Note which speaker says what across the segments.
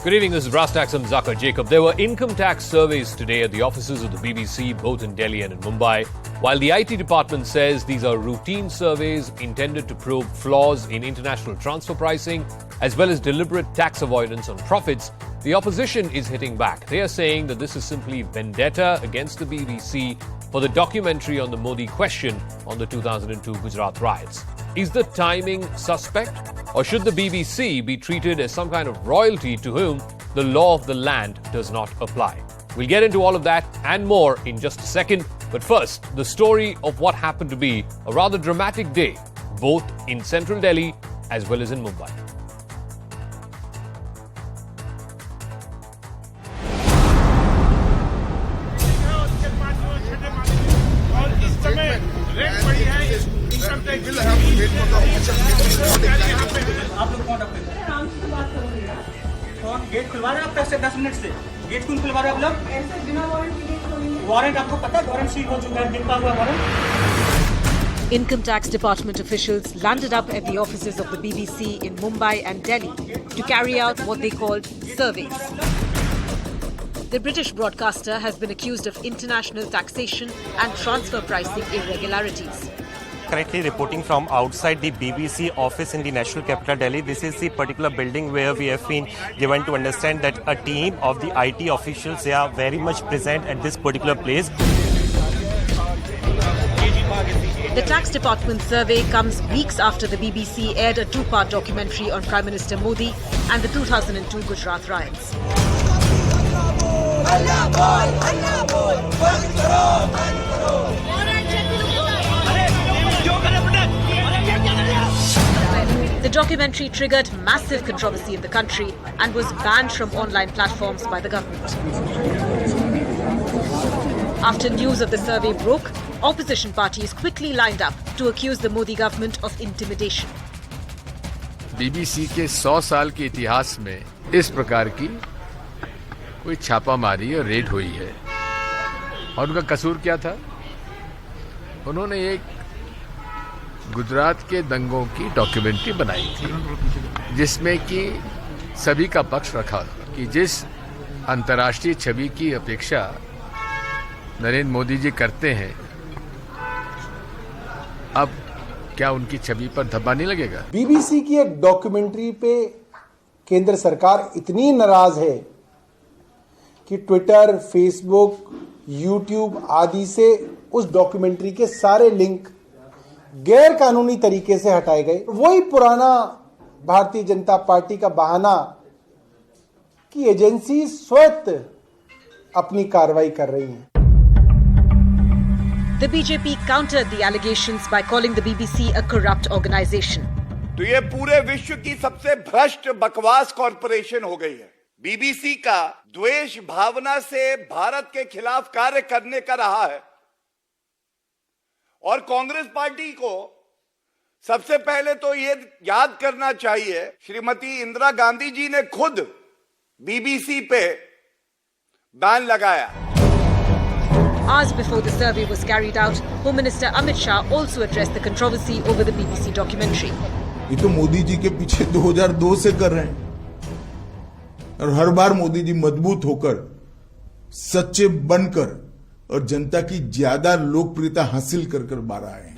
Speaker 1: Good evening, this is Brass Tacks. I'm Zakir Jacob. There were income tax surveys today at the offices of the BBC, both in Delhi and in Mumbai. While the IT department says these are routine surveys intended to probe flaws in international transfer pricing, as well as deliberate tax avoidance on profits, the opposition is hitting back. They are saying that this is simply vendetta against the BBC for the documentary on the Modi question on the 2002 Gujarat riots. Is the timing suspect? Or should the BBC be treated as some kind of royalty to whom the law of the land does not apply? We'll get into all of that and more in just a second. But first, the story of what happened to be a rather dramatic day, both in central Delhi as well as in Mumbai.
Speaker 2: आप लोग कौन रखते हैं? आराम से बात करो भैया। कौन गेट खुलवा रहे हैं आप? 10 मिनट से गेट कौन खुलवा रहे हैं आप लोग? ऐसे बिना वारंट के गेट खोलेंगे? वारंट आपको पता है? वारंट सील हो चुका है, जिनका हुआ warrant.
Speaker 3: Income Tax Department officials landed up at the offices of the BBC in Mumbai and Delhi to carry out what they called surveys. The British broadcaster has been accused of international taxation and transfer pricing irregularities.
Speaker 4: Currently reporting from outside the BBC office in the National Capital Delhi. This is the particular building where we have been given to understand that a team of the IT officials, they are very much present at this particular place.
Speaker 3: The tax department survey comes weeks after the BBC aired a two-part documentary on Prime Minister Modi and the 2002 Gujarat riots. The documentary triggered massive controversy in the country and was banned from online platforms by the government. After news of the survey broke, opposition parties quickly lined up to accuse the Modi government of intimidation.
Speaker 5: BBC के 100 साल के इतिहास में इस प्रकार की कोई छापामारी और रेड हुई है और उनका कसूर क्या था? उन्होंने एक गुजरात के दंगों की डॉक्यूमेंट्री बनाई थी जिसमें कि सभी का पक्ष रखा कि जिस अंतर्राष्ट्रीय छवि की अपेक्षा नरेंद्र मोदी जी करते हैं, अब क्या उनकी छवि पर धब्बा नहीं लगेगा?
Speaker 6: बीबीसी की एक डॉक्यूमेंट्री पे केंद्र सरकार इतनी नाराज है कि ट्विटर, फेसबुक, यूट्यूब आदि से उस डॉक्यूमेंट्री के सारे लिंक गैर कानूनी तरीके से हटाए गए। वही पुराना भारतीय जनता पार्टी का बहाना कि एजेंसी स्वयं अपनी कार्रवाई कर रही हैं।
Speaker 3: The BJP countered the allegations by calling the BBC a corrupt organization.
Speaker 7: तो ये पूरे विश्व की सबसे भ्रष्ट बकवास कॉरपोरेशन हो गई है। बीबीसी का द्वेष भावना से भारत के खिलाफ कार्य करने का रहा है और कांग्रेस पार्टी को सबसे पहले तो ये याद करना चाहिए, श्रीमती इंदिरा गांधी जी ने खुद बीबीसी पे बैन लगाया।
Speaker 3: Hours before the survey was carried out, Home Minister Amit Shah also addressed the controversy over the BBC documentary.
Speaker 8: ये तो मोदी जी के पीछे 2002 से कर रहे हैं और हर बार मोदी जी मजबूत होकर, सच्चे बनकर और जनता की ज्यादा लोकप्रियता हासिल कर बाहर आए हैं।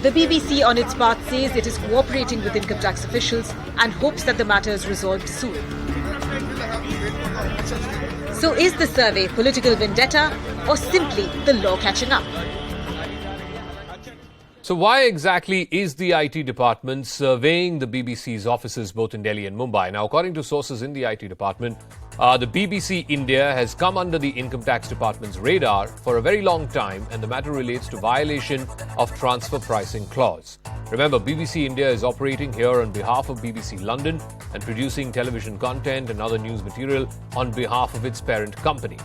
Speaker 3: The BBC on its part says it is cooperating with income tax officials and hopes that the matter is resolved soon. So is the survey political vendetta or simply the law catching up?
Speaker 1: So why exactly is the IT department surveying the BBC's offices both in Delhi and Mumbai? Now, according to sources in the IT department, the BBC India has come under the Income Tax Department's radar for a very long time, and the matter relates to violation of transfer pricing clause. Remember, BBC India is operating here on behalf of BBC London and producing television content and other news material on behalf of its parent company.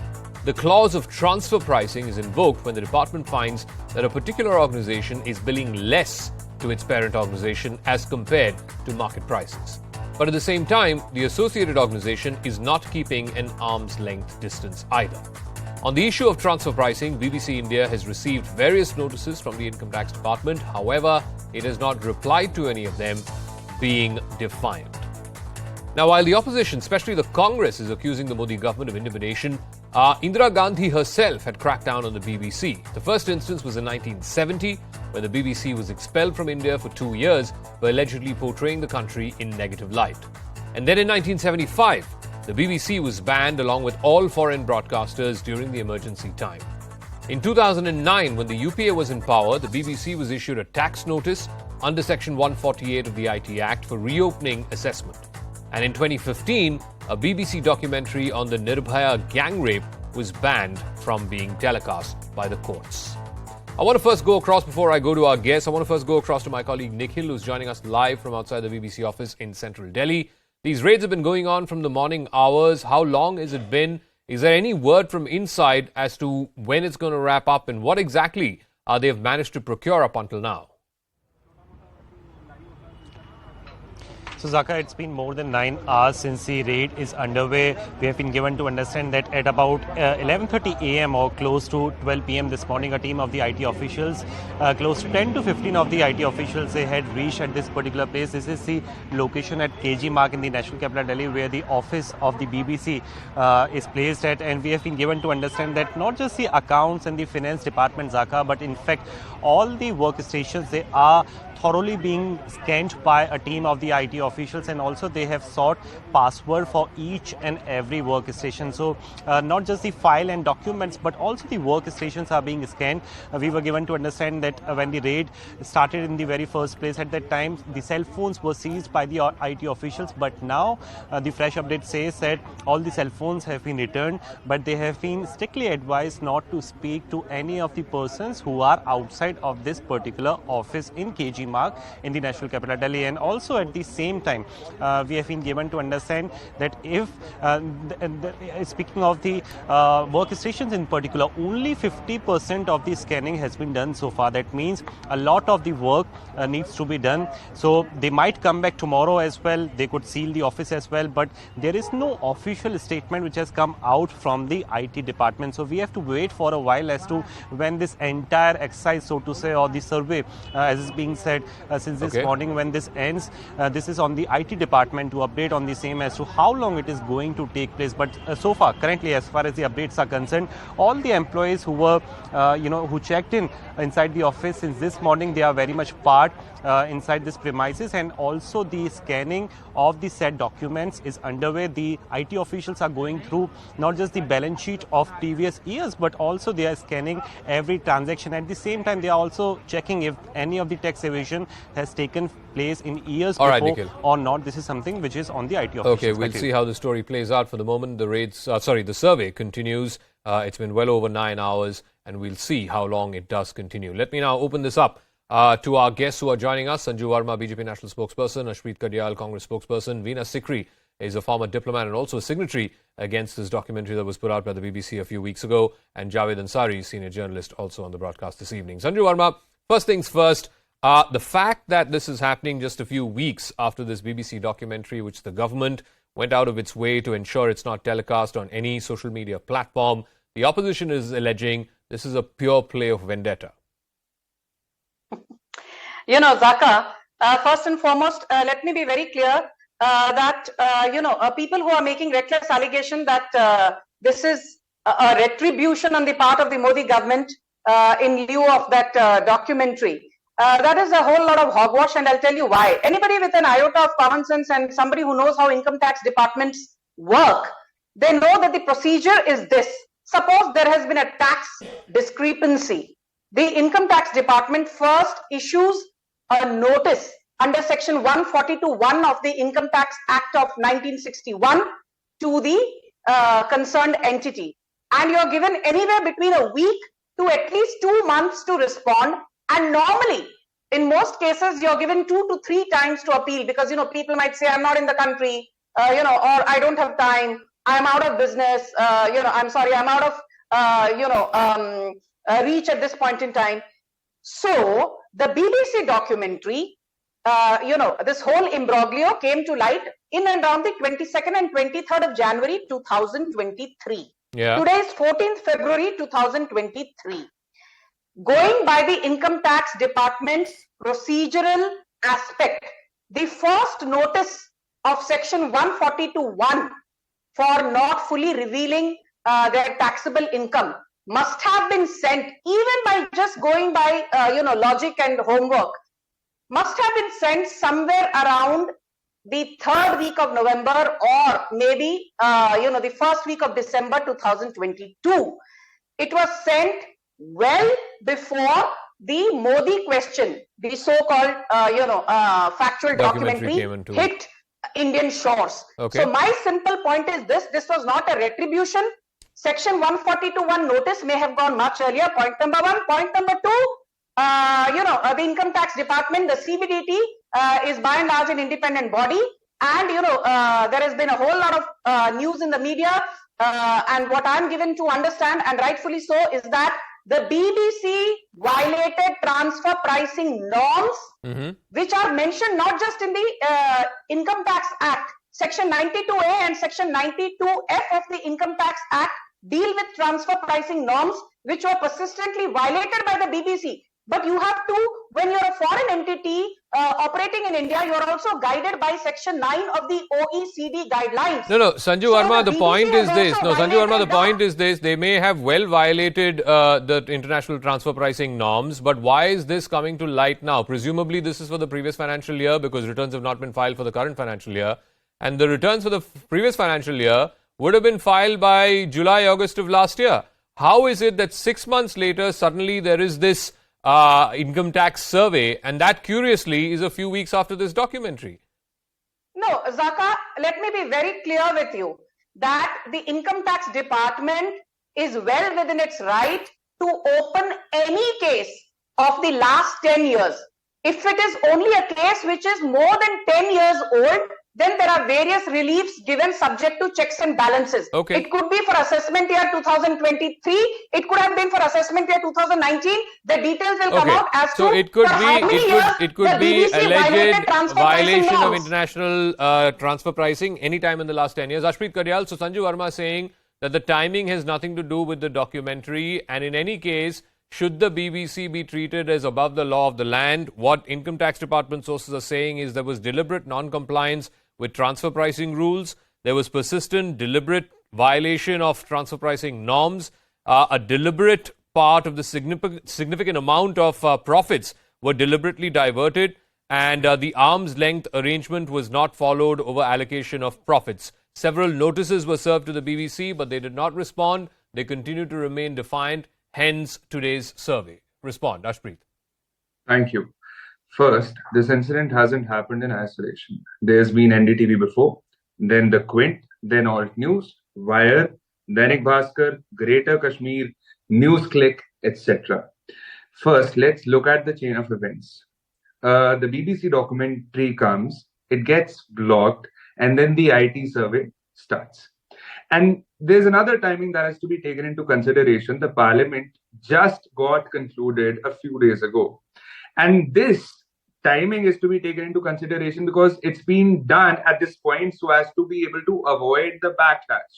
Speaker 1: The clause of transfer pricing is invoked when the department finds that a particular organization is billing less to its parent organization as compared to market prices. But at the same time, the associated organization is not keeping an arm's length distance either. On the issue of transfer pricing, BBC India has received various notices from the Income Tax Department. However, it has not replied to any of them, being defiant. Now, while the opposition, especially the Congress, is accusing the Modi government of intimidation, Indira Gandhi herself had cracked down on the BBC. The first instance was in 1970, when the BBC was expelled from India for 2 years for allegedly portraying the country in negative light. And then in 1975, the BBC was banned along with all foreign broadcasters during the emergency time. In 2009, when the UPA was in power, the BBC was issued a tax notice under Section 148 of the IT Act for reopening assessment. And in 2015, a BBC documentary on the Nirbhaya gang rape was banned from being telecast by the courts. I want to first go across, before I go to our guests, I want to first go across to my colleague Nikhil, who's joining us live from outside the BBC office in central Delhi. These raids have been going on from the morning hours. How long has it been? Is there any word from inside as to when it's going to wrap up and what exactly they've managed to procure up until now?
Speaker 4: So Zaka, it's been more than 9 hours since the raid is underway. We have been given to understand that at about 11:30 a.m. or close to 12 p.m. this morning, a team of the IT officials, close to 10 to 15 of the IT officials, they had reached at this particular place. This is the location at KG Mark in the National Capital Delhi, where the office of the BBC is placed at. And we have been given to understand that not just the accounts and the finance department, Zaka, but in fact all the workstations, they are thoroughly being scanned by a team of the IT officials, and also they have sought password for each and every workstation. So not just the file and documents, but also the workstations are being scanned. We were given to understand that when the raid started in the very first place, at that time the cell phones were seized by the IT officials, but now the fresh update says that all the cell phones have been returned, but they have been strictly advised not to speak to any of the persons who are outside of this particular office in KG Mark in the National Capital Delhi. And also at the same time, we have been given to understand that if, speaking of the workstations in particular, only 50% of the scanning has been done so far. That means a lot of the work needs to be done. So they might come back tomorrow as well. They could seal the office as well, but there is no official statement which has come out from the IT department. So we have to wait for a while as to when this entire exercise, so to say, or the survey, as is being said since this morning, when this ends. This is on the IT department to update on the same as to how long it is going to take place. But so far, currently, as far as the updates are concerned, all the employees who were, who checked in inside the office since this morning, they are very much part inside this premises, and also the scanning of the said documents is underway. The IT officials are going through not just the balance sheet of previous years, but also they are scanning every transaction. At the same time, they are also checking if any of the tax evasion has taken place in years before or not. This is something which is on the IT officials.
Speaker 1: Okay, we'll see how the story plays out. For the moment, the survey continues. It's been well over 9 hours, and we'll see how long it does continue. Let me now open this up to our guests who are joining us. Sanju Verma, BJP National Spokesperson; Ashpreet Kadyal, Congress Spokesperson; Veena Sikri is a former diplomat and also a signatory against this documentary that was put out by the BBC a few weeks ago; and Javed Ansari, senior journalist, also on the broadcast this evening. Sanju Verma, first things first, the fact that this is happening just a few weeks after this BBC documentary, which the government went out of its way to ensure it's not telecast on any social media platform, the opposition is alleging this is a pure play of vendetta.
Speaker 9: Zaka, first and foremost, let me be very clear that, people who are making reckless allegation that this is a retribution on the part of the Modi government in lieu of that documentary, that is a whole lot of hogwash, and I'll tell you why. Anybody with an iota of common sense and somebody who knows how income tax departments work, they know that the procedure is this. Suppose there has been a tax discrepancy. The income tax department first issues a notice under section 142(1) of the Income Tax Act of 1961 to the concerned entity. And you're given anywhere between a week to at least 2 months to respond. And normally, in most cases, you're given 2 to 3 times to appeal, because, people might say, I'm not in the country, or I don't have time, I'm out of business, I'm sorry, I'm out of, reach at this point in time. So the BBC documentary, this whole imbroglio came to light in and around the 22nd and 23rd of January 2023.
Speaker 1: Yeah.
Speaker 9: Today is 14th February 2023. Going by the Income Tax Department's procedural aspect, the first notice of section 142(1) for not fully revealing their taxable income must have been sent, even by just going by logic and homework, must have been sent somewhere around the third week of November, or maybe the first week of December 2022. It was sent well before the Modi question, the so-called factual documentary hit Indian shores.
Speaker 1: Okay.
Speaker 9: So my simple point is this was not a retribution. Section 142(1) notice may have gone much earlier. Point number one. Point number two, the Income Tax Department, the CBDT, is by and large an independent body. And, there has been a whole lot of news in the media. And what I'm given to understand, and rightfully so, is that the BBC violated transfer pricing norms, which are mentioned not just in the Income Tax Act. Section 92A and Section 92F of the Income Tax Act deal with transfer pricing norms, which were persistently violated by the BBC. But you have to, when you're a foreign entity operating in India, you're also guided by Section 9 of the OECD guidelines.
Speaker 1: No, Sanju Verma, the point is this. No, Sanju Verma, the point is this. They may have well violated the international transfer pricing norms, but why is this coming to light now? Presumably, this is for the previous financial year because returns have not been filed for the current financial year. And the returns for the previous financial year would have been filed by July, August of last year. How is it that 6 months later, suddenly there is this income tax survey, and that curiously is a few weeks after this documentary?
Speaker 9: No, Zaka, let me be very clear with you that the Income Tax Department is well within its right to open any case of the last 10 years. If it is only a case which is more than 10 years old, then there are various reliefs given subject to checks and balances.
Speaker 1: Okay.
Speaker 9: It could be for assessment year 2023. It could have been for assessment year 2019. The details will come out as
Speaker 1: so
Speaker 9: to
Speaker 1: it could
Speaker 9: for
Speaker 1: be
Speaker 9: how many
Speaker 1: it could
Speaker 9: years
Speaker 1: be
Speaker 9: the BBC
Speaker 1: alleged
Speaker 9: transfer
Speaker 1: violation
Speaker 9: pricing
Speaker 1: of
Speaker 9: norms.
Speaker 1: international transfer pricing any time in the last 10 years. Ashpreet Karyal, so Sanju Verma saying that the timing has nothing to do with the documentary, and in any case, should the BBC be treated as above the law of the land? What Income Tax Department sources are saying is there was deliberate non-compliance with transfer pricing rules. There was persistent, deliberate violation of transfer pricing norms. A deliberate part of the significant amount of profits were deliberately diverted, and the arm's length arrangement was not followed over allocation of profits. Several notices were served to the BBC, but they did not respond. They continue to remain defiant, hence today's survey. Respond, Ashpreet.
Speaker 10: Thank you. First, this incident hasn't happened in isolation. There's been NDTV before, then The Quint, then Alt News, Wire, Dainik Bhaskar, Greater Kashmir, News Click, etc. First, let's look at the chain of events. The BBC documentary comes, it gets blocked, and then the IT survey starts. And there's another timing that has to be taken into consideration. The parliament just got concluded a few days ago. And this timing is to be taken into consideration because it's been done at this point so as to be able to avoid the backlash.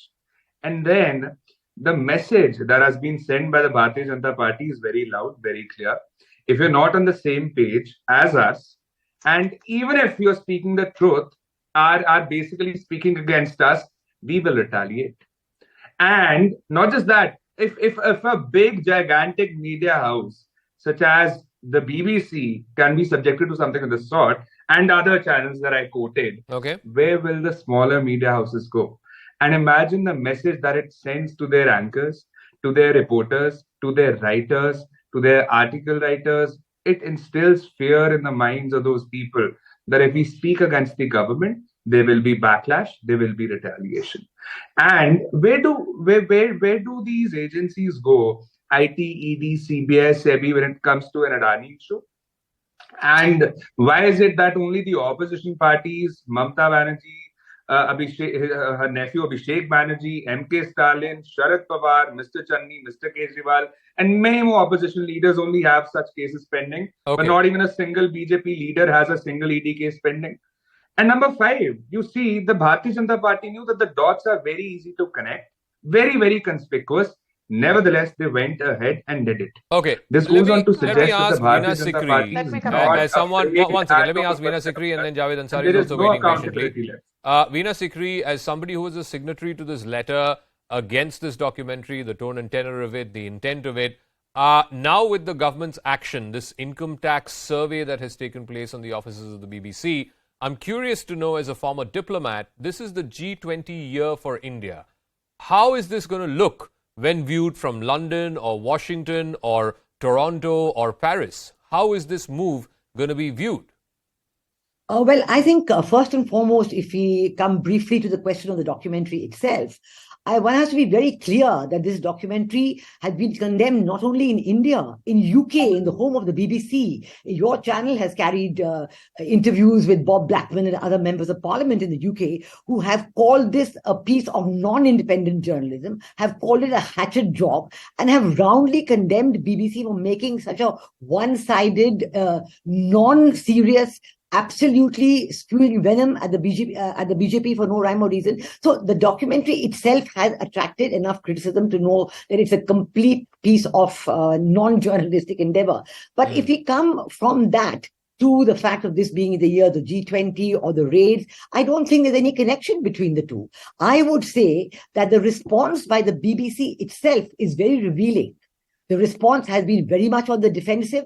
Speaker 10: And then the message that has been sent by the Bharatiya Janata Party is very loud, very clear. If you're not on the same page as us, and even if you're speaking the truth, are basically speaking against us, we will retaliate. And not just that, if a big, gigantic media house such as the BBC can be subjected to something of the sort, and other channels that I quoted,
Speaker 1: Okay.
Speaker 10: where will the smaller media houses go? And imagine the message that it sends to their anchors, to their reporters, to their writers, to their article writers. It instills fear in the minds of those people that if we speak against the government, there will be backlash, there will be retaliation. And where do these agencies go? IT, ED, CBS, SEBI, when it comes to an Adani issue? And why is it that only the opposition parties, Mamata Banerjee, her nephew Abhishek Banerjee, MK Stalin, Sharad Pawar, Mr. Channi, Mr. Kejriwal, and many more opposition leaders only have such cases pending, but not even a single BJP leader has a single ED case pending? And number 5, you see, the Bharatiya Janata Party knew that the dots are very easy to connect, very, very conspicuous. Nevertheless, they went ahead and did it.
Speaker 1: Okay.
Speaker 10: This goes on to suggest that the Bharatiya Janata Party is not
Speaker 1: one second. Let me ask Veena Sikri, and then Javed Ansari is also waiting patiently. Veena Sikri, as somebody who was a signatory to this letter against this documentary, the tone and tenor of it, the intent of it, now with the government's action, this income tax survey that has taken place on the offices of the BBC, I'm curious to know, as a former diplomat, this is the G20 year for India. How is this going to look when viewed from London or Washington or Toronto or Paris? How is this move going to be viewed?
Speaker 11: Well, I think first and foremost, if we come briefly to the question of the documentary itself, one has to be very clear that this documentary has been condemned not only in India, in UK, in the home of the BBC. Your channel has carried interviews with Bob Blackman and other members of parliament in the UK who have called this a piece of non-independent journalism, have called it a hatchet job, and have roundly condemned BBC for making such a one-sided, non-serious, absolutely spewing venom at the BJP for no rhyme or reason. So the documentary itself has attracted enough criticism to know that it's a complete piece of non-journalistic endeavor. But if we come from that to the fact of this being the year of the G20 or the raids, I don't think there's any connection between the two. I would say that the response by the BBC itself is very revealing. The response has been very much on the defensive.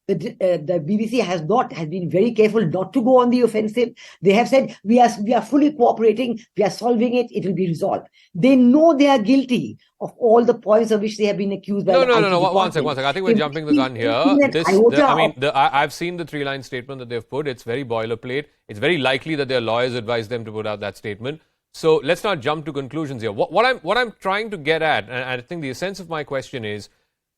Speaker 11: The BBC has been very careful not to go on the offensive. They have said, we are fully cooperating, we are solving it, it will be resolved. They know they are guilty of all the points of which they have been accused by.
Speaker 1: No. One second. I think we're jumping the gun here. I've seen the three-line statement that they've put. It's very boilerplate. It's very likely that their lawyers advised them to put out that statement. So let's not jump to conclusions here. What I'm trying to get at, and I think the essence of my question is,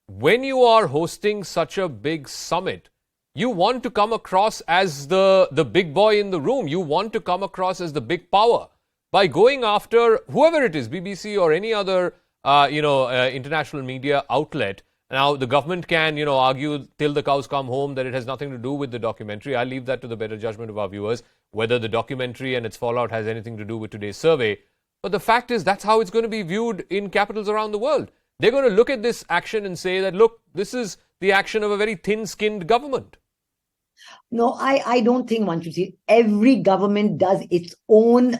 Speaker 1: when you are hosting such a big summit, you want to come across as the big boy in the room. You want to come across as the big power. By going after whoever it is, BBC or any other international media outlet. Now, the government can, argue till the cows come home that it has nothing to do with the documentary. I'll leave that to the better judgment of our viewers, whether the documentary and its fallout has anything to do with today's survey. But the fact is, that's how it's going to be viewed in capitals around the world. They're going to look at this action and say that, look, this is the action of a very thin-skinned government.
Speaker 11: No, I don't think one should see. Every government does its own,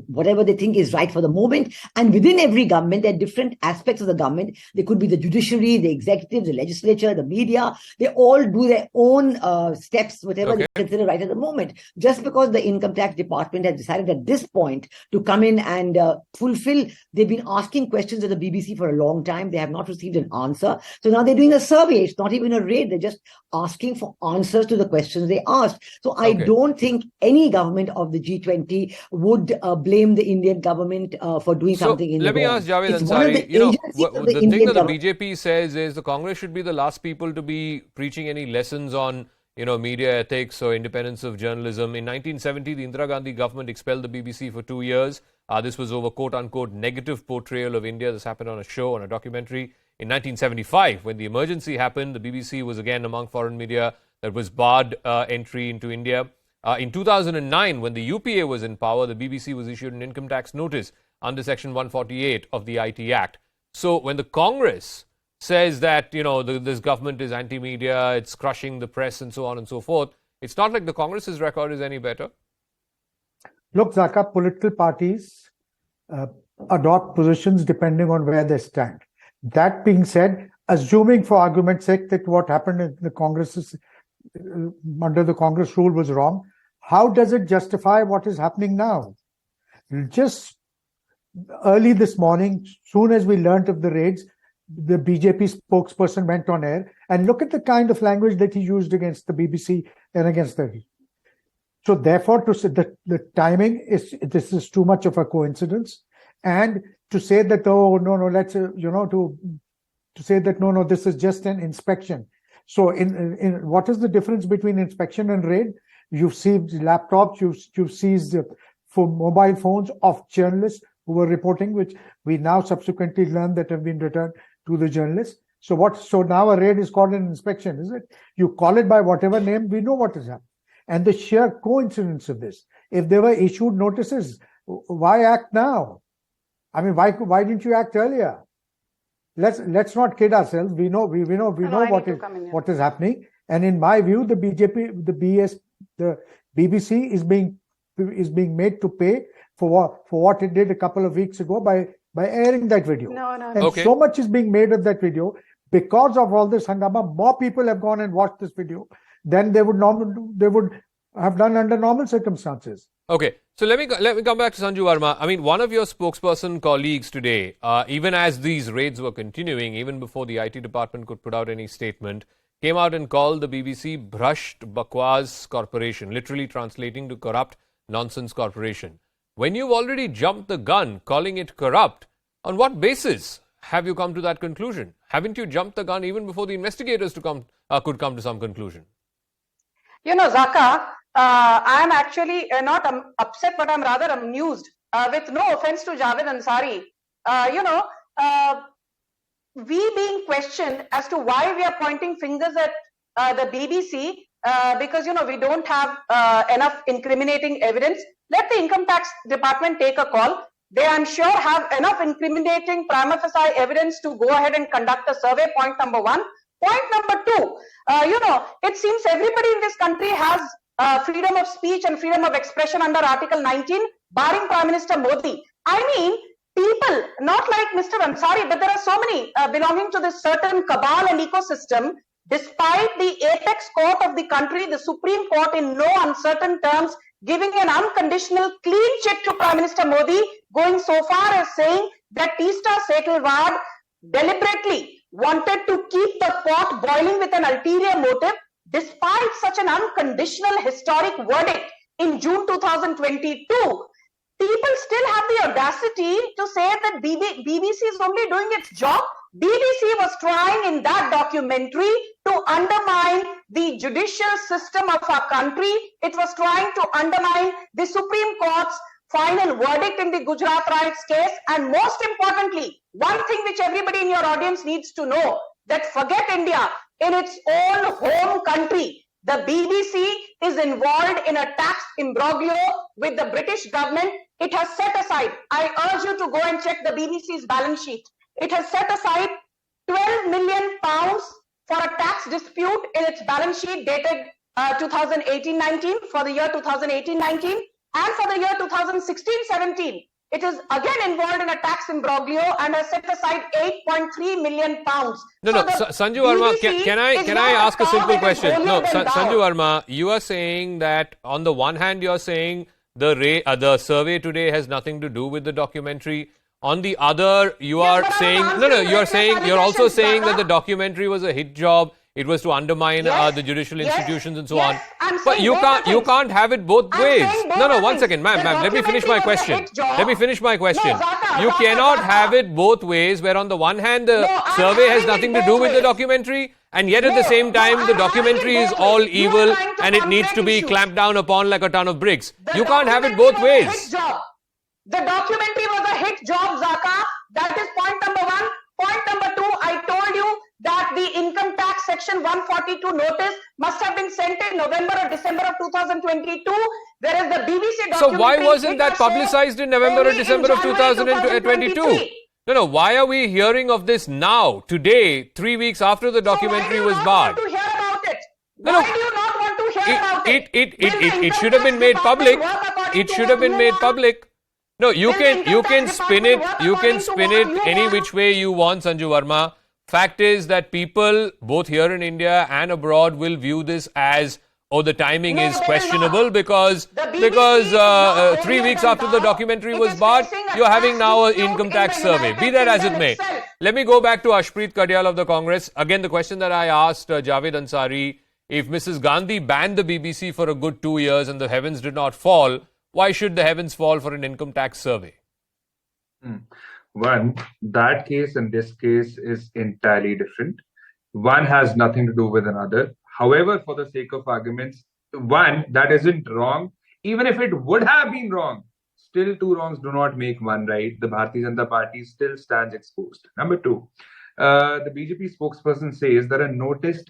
Speaker 11: whatever they think is right for the moment. And within every government, there are different aspects of the government. There could be the judiciary, the executive, the legislature, the media. They all do their own steps, whatever they consider right at the moment. Just because the income tax department has decided at this point to come in and fulfill, they've been asking questions of the BBC for a long time. They have not received an answer. So now they're doing a survey. It's not even a raid. They're just asking for answers to the questions they asked. So I don't think any government of the G20 would blame the Indian government for doing something in the
Speaker 1: Let me ask Javed Ansari, the thing that the BJP says is the Congress should be the last people to be preaching any lessons on media ethics or independence of journalism. In 1970, the Indira Gandhi government expelled the BBC for 2 years. This was over quote-unquote negative portrayal of India. This happened on a show, on a documentary. In 1975, when the emergency happened, the BBC was again among foreign media that was barred entry into India. In 2009, when the UPA was in power, the BBC was issued an income tax notice under Section 148 of the IT Act. So when the Congress says that, this government is anti-media, it's crushing the press and so on and so forth, it's not like the Congress's record is any better.
Speaker 12: Look, Zaka, political parties adopt positions depending on where they stand. That being said, assuming for argument's sake that what happened in the Congress under the Congress rule was wrong, how does it justify what is happening now? Just early this morning, soon as we learnt of the raids, the BJP spokesperson went on air and look at the kind of language that he used against the BBC and against the... So therefore, to say that the timing this is too much of a coincidence, and to say that, to say that, no, this is just an inspection. So in what is the difference between inspection and raid? You've seized laptops, you've seized for mobile phones of journalists who were reporting, which we now subsequently learn that have been returned to the journalists. So now a raid is called an inspection, is it? You call it by whatever name, we know what has happened. And the sheer coincidence of this, if there were issued notices, why act now? I mean, why didn't you act earlier? Let's not kid ourselves. We know what is happening. And in my view, the BBC is being is being made to pay for what it did a couple of weeks ago by airing that video.
Speaker 9: No.
Speaker 12: And
Speaker 1: Okay.
Speaker 12: so much is being made of that video. Because of all this hangama, more people have gone and watched this video than they would have done under normal circumstances.
Speaker 1: Okay, so let me come back to Sanju Verma. I mean, one of your spokesperson colleagues today, even as these raids were continuing, even before the IT department could put out any statement, came out and called the BBC brushed bakwas corporation, literally translating to corrupt nonsense corporation. When you've already jumped the gun calling it corrupt, on what basis have you come to that conclusion? Haven't you jumped the gun even before the investigators could come to some conclusion?
Speaker 9: You know, Zaka, I'm actually not upset, but I'm rather amused. With no offense to Javed Ansari, we being questioned as to why we are pointing fingers at the BBC because, we don't have enough incriminating evidence. Let the income tax department take a call. They, I'm sure, have enough incriminating prima facie evidence to go ahead and conduct a survey, point number one. Point number two, it seems everybody in this country has freedom of speech and freedom of expression under Article 19, barring Prime Minister Modi. I mean, people, not like Mr. Ansari, but there are so many belonging to this certain cabal and ecosystem, despite the apex court of the country, the Supreme Court, in no uncertain terms, giving an unconditional clean check to Prime Minister Modi, going so far as saying that Teesta Setalvad deliberately wanted to keep the pot boiling with an ulterior motive, despite such an unconditional historic verdict in June 2022. People still have the audacity to say that BBC is only doing its job. BBC was trying in that documentary to undermine the judicial system of our country. It was trying to undermine the Supreme Court's final verdict in the Gujarat riots case. And most importantly, one thing which everybody in your audience needs to know, that forget India, in its own home country, the BBC is involved in a tax imbroglio with the British government. It has set aside, I urge you to go and check the BBC's balance sheet. It has set aside £12 million for a tax dispute in its balance sheet dated 2018-19 for the year 2018-19, and for the year 2016-17. It is again involved in a tax imbroglio and has set aside £8.3 million.
Speaker 1: Sanju Verma, can I ask a simple question? No, Sanju Verma, you are saying that on the one hand you are saying the survey today has nothing to do with the documentary. On the other, you are saying you're also saying that the documentary was a hit job. It was to undermine the judicial institutions and so on. But you can't have it both ways. No, one second, ma'am. Let me finish my question. You cannot have it both ways, where on the one hand the survey has nothing to do with the documentary, and yet at the same time the documentary is all evil and it needs to be clamped down upon like a ton of bricks. You can't have it both ways.
Speaker 9: The documentary was a hit job, Zaka. That is point number one. Point number two, I told you that the income tax section 142 notice must have been sent in November or December of 2022. Whereas the BBC documentary...
Speaker 1: So why wasn't that publicized in November or December of 2022? No, why are we hearing of this now, today, 3 weeks after the documentary was barred?
Speaker 9: Why do you not want to hear about it? Why do you not want to hear about it?
Speaker 1: It should have been made public. It should have been made public. No, you can spin it any which way you want, Sanju Verma. Fact is that people both here in India and abroad will view this as, the timing is questionable because 3 weeks after the documentary was barred, you're having now an income tax survey. Be that as it may. Let me go back to Ashpreet Kadyal of the Congress. Again, the question that I asked Javed Ansari, if Mrs. Gandhi banned the BBC for a good 2 years and the heavens did not fall, why should the heavens fall for an income tax survey?
Speaker 10: One, that case and this case is entirely different. One has nothing to do with another. However, for the sake of arguments, one, that isn't wrong. Even if it would have been wrong, still two wrongs do not make one right. The Bharatiya Janata Party still stands exposed. Number two, the BJP spokesperson says that a notice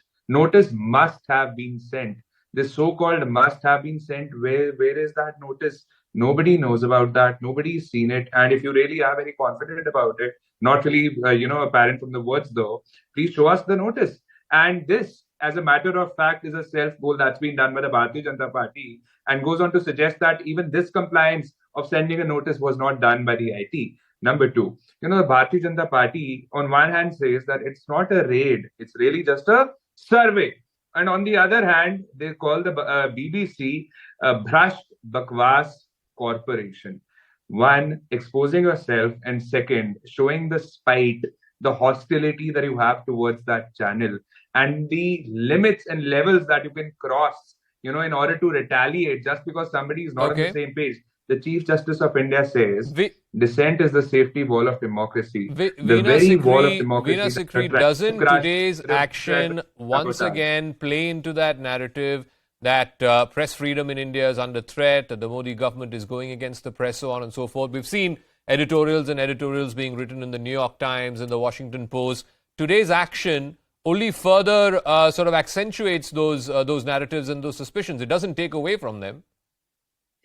Speaker 10: must have been sent. This so-called must have been sent. Where is that notice? Nobody knows about that. Nobody's seen it. And if you really are very confident about it, not really, apparent from the words though, please show us the notice. And this as a matter of fact, is a self-goal that's been done by the Bharatiya Janata Party, and goes on to suggest that even this compliance of sending a notice was not done by the IT. Number two, the Bharatiya Janata Party on one hand says that it's not a raid, it's really just a survey. And on the other hand, they call the BBC a Brass Tacks corporation. One, exposing yourself, and second, showing the spite, the hostility that you have towards that channel, and the limits and levels that you can cross, in order to retaliate just because somebody is not on the same page. The Chief Justice of India says dissent is the safety wall of democracy. The very wall of democracy.
Speaker 1: Veena Sikri, doesn't today's action once again play into that narrative that press freedom in India is under threat, that the Modi government is going against the press, so on and so forth? We've seen editorials being written in the New York Times and the Washington Post. Today's action only further sort of accentuates those narratives and those suspicions. It doesn't take away from them.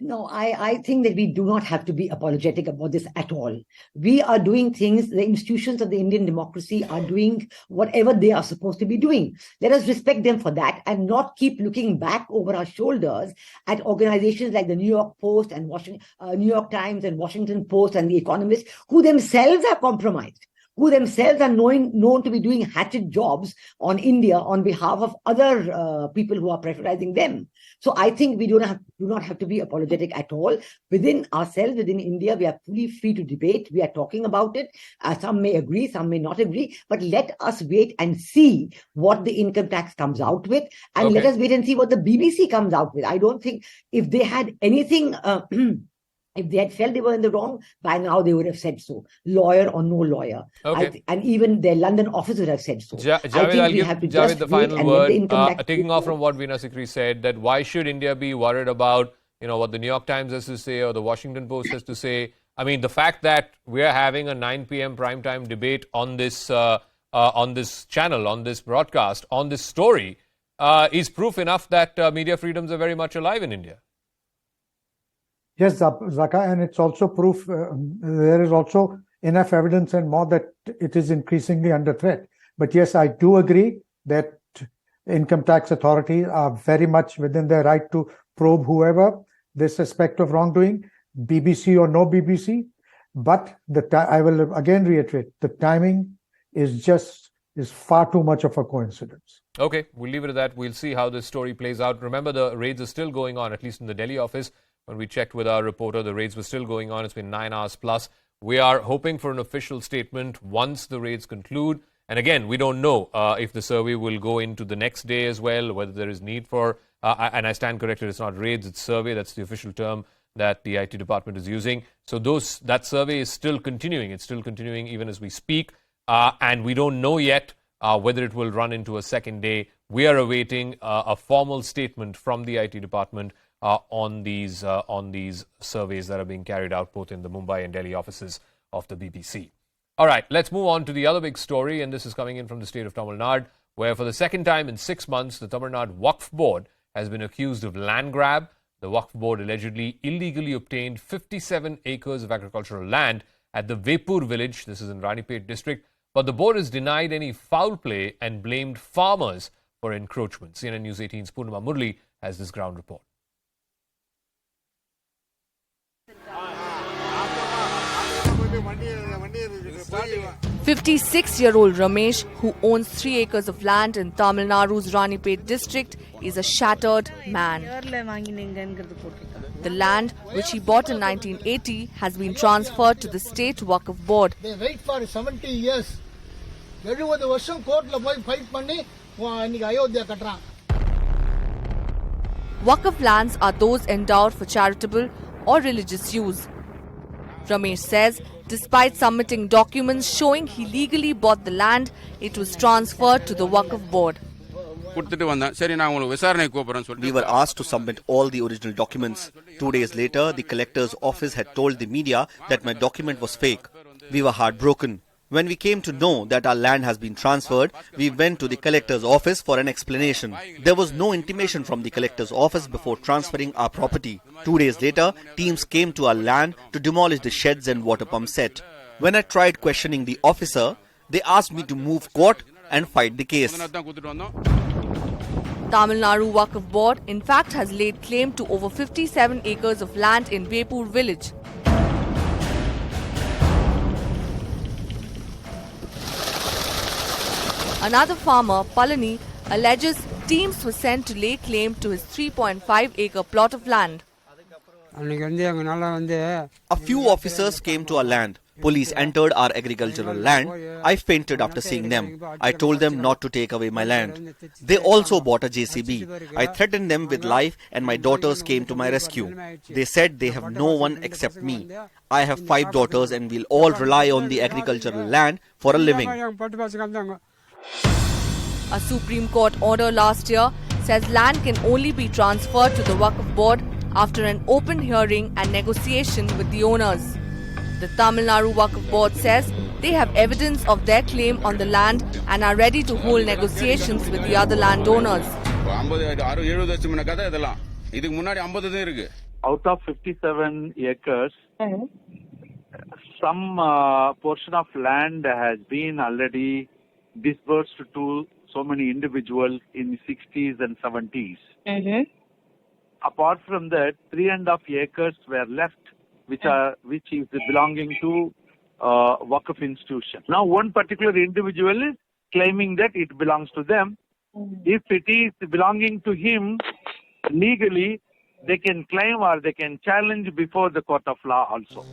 Speaker 11: No, I think that we do not have to be apologetic about this at all. We are doing things, the institutions of the Indian democracy are doing whatever they are supposed to be doing. Let us respect them for that and not keep looking back over our shoulders at organizations like the New York Post and New York Times and Washington Post and The Economist, who themselves are compromised, who themselves are known to be doing hatchet jobs on India on behalf of other people who are pressurizing them. So I think we do not have to be apologetic at all. Within ourselves, within India, we are fully free to debate. We are talking about it. Some may agree, some may not agree. But let us wait and see what the income tax comes out with. And let us wait and see what the BBC comes out with. I don't think if they had anything... if they had felt they were in the wrong, by now they would have said so, lawyer or no lawyer. And even their London office would have said so.
Speaker 1: Javed, I'll give Javed the final word. Taking off from what Veena Sikri said, that why should India be worried about what the New York Times has to say or the Washington Post has to say? I mean, the fact that we are having a 9 p.m. primetime debate on this channel, on this broadcast, on this story, is proof enough that media freedoms are very much alive in India.
Speaker 12: Yes, Zaka, and it's also proof, there is also enough evidence and more that it is increasingly under threat. But yes, I do agree that income tax authorities are very much within their right to probe whoever they suspect of wrongdoing, BBC or no BBC. But I will again reiterate, the timing is far too much of a coincidence.
Speaker 1: Okay, we'll leave it at that. We'll see how this story plays out. Remember, the raids are still going on, at least in the Delhi office. When we checked with our reporter, the raids were still going on. It's been 9 hours plus. We are hoping for an official statement once the raids conclude. And again, we don't know if the survey will go into the next day as well, whether there is need for, and I stand corrected, it's not raids, it's survey. That's the official term that the IT department is using. So that survey is still continuing. It's still continuing even as we speak. And we don't know yet whether it will run into a second day. We are awaiting a formal statement from the IT department on these surveys that are being carried out both in the Mumbai and Delhi offices of the BBC. All right, let's move on to the other big story, and this is coming in from the state of Tamil Nadu, where for the second time in 6 months, the Tamil Nadu Waqf Board has been accused of land grab. The Waqf Board allegedly illegally obtained 57 acres of agricultural land at the Vepur village, this is in Ranipet district, but the board has denied any foul play and blamed farmers for encroachment. CNN News 18's Purnima Murli has this ground report.
Speaker 13: 56-year-old Ramesh, who owns 3 acres of land in Tamil Nadu's Ranipet district, is a shattered man. The land, which he bought in 1980, has been transferred to the State Waqf Board.
Speaker 14: They wait for 70 years.
Speaker 13: Waqf lands are those endowed for charitable or religious use. Ramesh says, despite submitting documents showing he legally bought the land, it was transferred to the Waqf Board.
Speaker 15: We were asked to submit all the original documents. 2 days later, the collector's office had told the media that my document was fake. We were heartbroken. When we came to know that our land has been transferred, we went to the collector's office for an explanation. There was no intimation from the collector's office before transferring our property. 2 days later, teams came to our land to demolish the sheds and water pump set. When I tried questioning the officer, they asked me to move court and fight the case.
Speaker 13: Tamil Nadu Waqf Board in fact has laid claim to over 57 acres of land in Vepur village. Another farmer, Palani, alleges teams were sent to lay claim to his 3.5-acre plot of land.
Speaker 15: A few officers came to our land. Police entered our agricultural land. I fainted after seeing them. I told them not to take away my land. They also bought a JCB. I threatened them with life and my daughters came to my rescue. They said they have no one except me. I have 5 daughters and we'll all rely on the agricultural land for a living.
Speaker 13: A Supreme Court order last year says land can only be transferred to the Waqf Board after an open hearing and negotiation with the owners. The Tamil Nadu Waqf Board says they have evidence of their claim on the land and are ready to hold negotiations with the other landowners.
Speaker 16: Out of 57 acres, some portion of land has been already disbursed to so many individuals in the 60s and 70s. Apart from that, 3.5 acres were left, which is belonging to Waqf institution. Now, one particular individual is claiming that it belongs to them. If it is belonging to him legally, they can claim or they can challenge before the court of law also.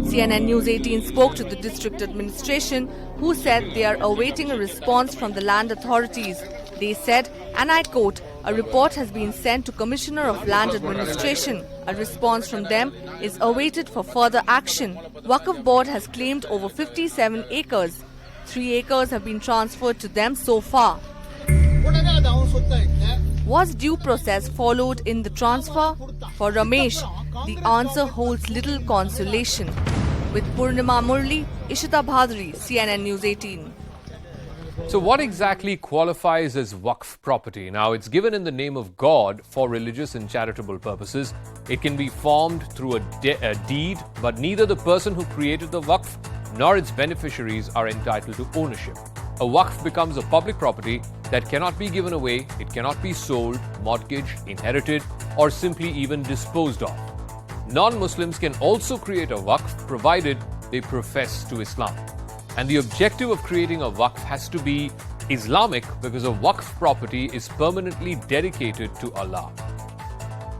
Speaker 13: CNN News 18 spoke to the district administration, who said they are awaiting a response from the land authorities. They said, and I quote, a report has been sent to Commissioner of Land Administration. A response from them is awaited for further action. Waqf Board has claimed over 57 acres. 3 acres have been transferred to them so far. Was due process followed in the transfer? For Ramesh, the answer holds little consolation. With Purnima Murli, Ishita Bhadri, CNN News 18.
Speaker 1: So what exactly qualifies as Waqf property? Now, it's given in the name of God for religious and charitable purposes. It can be formed through a deed, but neither the person who created the Waqf nor its beneficiaries are entitled to ownership. A Waqf becomes a public property that cannot be given away, it cannot be sold, mortgaged, inherited, or simply even disposed of. Non-Muslims can also create a Waqf provided they profess to Islam. And the objective of creating a Waqf has to be Islamic because a Waqf property is permanently dedicated to Allah.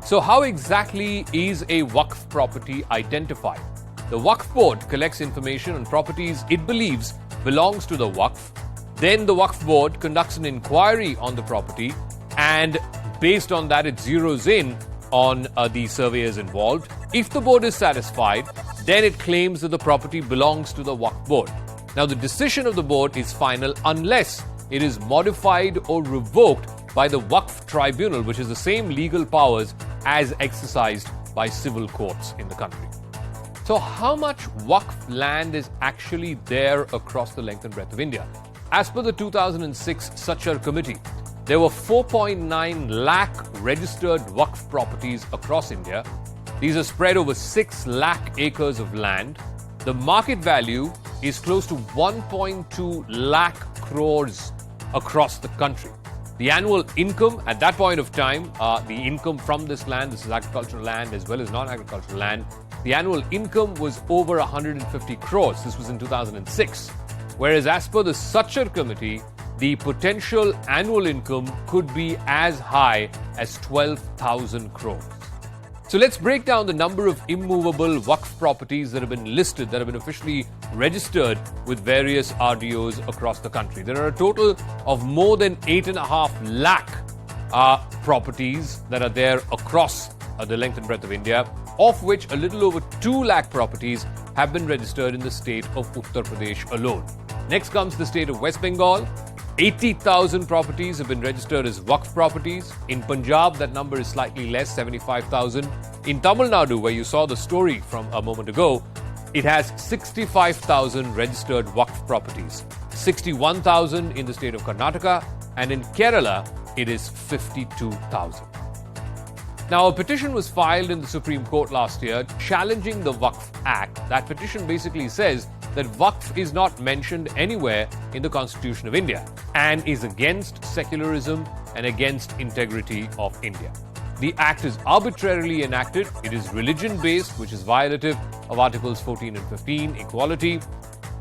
Speaker 1: So how exactly is a Waqf property identified? The Waqf Board collects information on properties it believes belongs to the Waqf. Then the Waqf Board conducts an inquiry on the property, and based on that it zeroes in on the surveyors involved. If the board is satisfied, then it claims that the property belongs to the Waqf Board. Now, the decision of the board is final unless it is modified or revoked by the Waqf Tribunal, which is the same legal powers as exercised by civil courts in the country. So how much Waqf land is actually there across the length and breadth of India? As per the 2006 Sachar Committee, there were 4.9 lakh registered Waqf properties across India. These are spread over 6 lakh acres of land. The market value is close to 1.2 lakh crores across the country. The annual income at that point of time, the income from this land, this is agricultural land as well as non-agricultural land, the annual income was over 150 crores. This was in 2006. Whereas as per the Sachar Committee, the potential annual income could be as high as 12,000 crores. So let's break down the number of immovable Waqf properties that have been listed, that have been officially registered with various RDOs across the country. There are a total of more than 8.5 lakh properties that are there across the length and breadth of India, of which a little over 2 lakh properties have been registered in the state of Uttar Pradesh alone. Next comes the state of West Bengal. 80,000 properties have been registered as Waqf properties. In Punjab, that number is slightly less, 75,000. In Tamil Nadu, where you saw the story from a moment ago, it has 65,000 registered Waqf properties. 61,000 in the state of Karnataka, and in Kerala, it is 52,000. Now, a petition was filed in the Supreme Court last year challenging the Waqf Act. That petition basically says that Waqf is not mentioned anywhere in the Constitution of India and is against secularism and against integrity of India. The act is arbitrarily enacted. It is religion-based, which is violative of Articles 14 and 15, equality.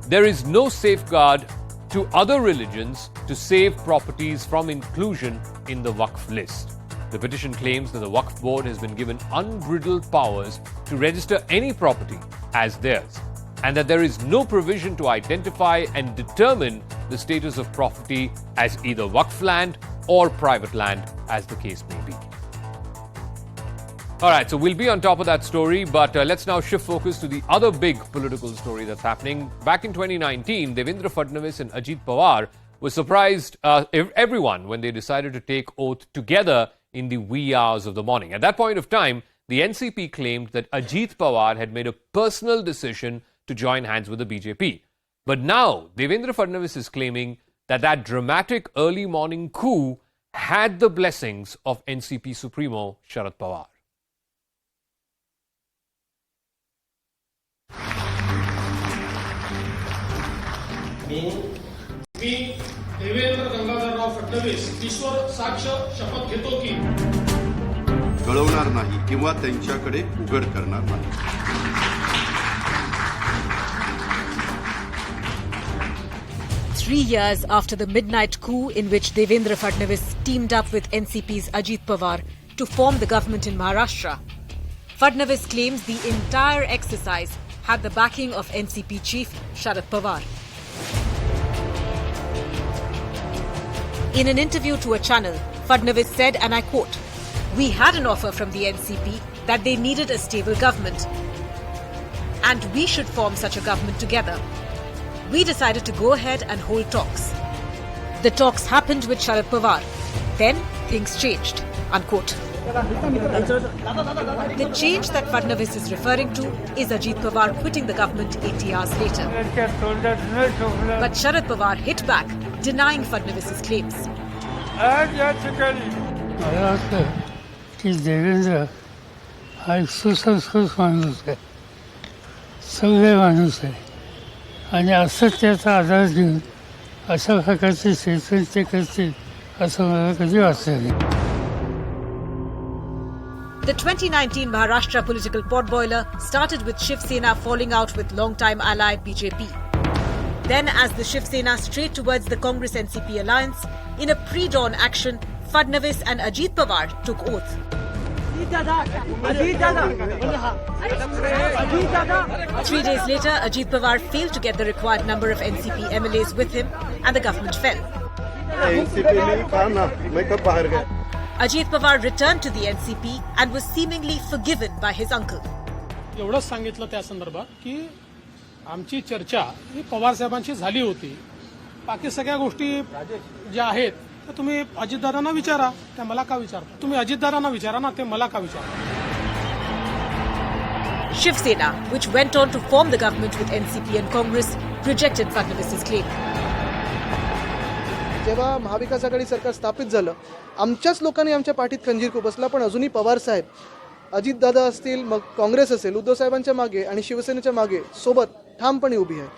Speaker 1: There is no safeguard to other religions to save properties from inclusion in the Waqf list. The petition claims that the Waqf board has been given unbridled powers to register any property as theirs, and that there is no provision to identify and determine the status of property as either Waqf land or private land, as the case may be. All right, so we'll be on top of that story, but let's now shift focus to the other big political story that's happening. Back in 2019, Devendra Fadnavis and Ajit Pawar were surprised everyone when they decided to take oath together in the wee hours of the morning. At that point of time, the NCP claimed that Ajit Pawar had made a personal decision to join hands with the BJP. But now, Devendra Fadnavis is claiming that that dramatic early morning coup had the blessings of NCP Supremo Sharad Pawar.
Speaker 17: मी देवेंद्र गंगाधरराव फडणवीस ईश्वर साक्ष शपथ घेतो की
Speaker 18: कळवणार नाही किंवा त्यांच्याकडे उघड करणार नाही.
Speaker 3: Three years after the midnight coup in which Devendra Fadnavis teamed up with NCP's Ajit Pawar to form the government in Maharashtra, Fadnavis claims the entire exercise had the backing of NCP chief Sharad Pawar. In an interview to a channel, Fadnavis said, and I quote, "We had an offer from the NCP that they needed a stable government and we should form such a government together. We decided to go ahead and hold talks. The talks happened with Sharad Pawar. Then things changed." Unquote. The change that Fadnavis is referring to is Ajit Pawar quitting the government 80 hours later. But Sharad Pawar hit back, denying Fadnavis's claims.
Speaker 19: मला वाटतं की देवेंद्र हा एक सुसंस्कृत माणूस आहे, सभ्य माणूस आहे आणि असत्याचा आधार घेऊन अशा प्रकारचे स्टेटमेंट ते करतील असं मला कधी वाटलं नाही.
Speaker 3: The 2019 Maharashtra political potboiler started with Shiv Sena falling out with long-time ally BJP. Then, as the Shiv Sena strayed towards the Congress-NCP alliance, in a pre-dawn action, Fadnavis and Ajit Pawar took oath. 3 days later, Ajit Pawar failed to get the required number of NCP MLAs with him, and the government fell. Ajit Pawar returned to the NCP and was seemingly forgiven by his uncle.
Speaker 17: एवढंच सांगितलं त्या संदर्भात की आमची चर्चा ही पवार साहेबांशी झाली होती. बाकी सगळ्या गोष्टी ज्या आहेत त्या तुम्ही अजितदादांना विचारा, त्या मला का विचारता? तुम्ही अजितदादांना विचारा ना, ते मला का विचारता?
Speaker 3: Shiv Sena, which went on to form the government with NCP and Congress, rejected Fadnavis's claim.
Speaker 20: जेव्हा महाविकास आघाडी सरकार स्थापित झालं, आमच्याच लोकांनी आमच्या पाठीत खंजीर खुपसला, पण अजूनही पवार साहेब, अजितदादा असतील, मग काँग्रेस असेल, उद्धव साहेबांच्या मागे आणि शिवसेनेच्या मागे सोबत ठामपणे उभी आहे.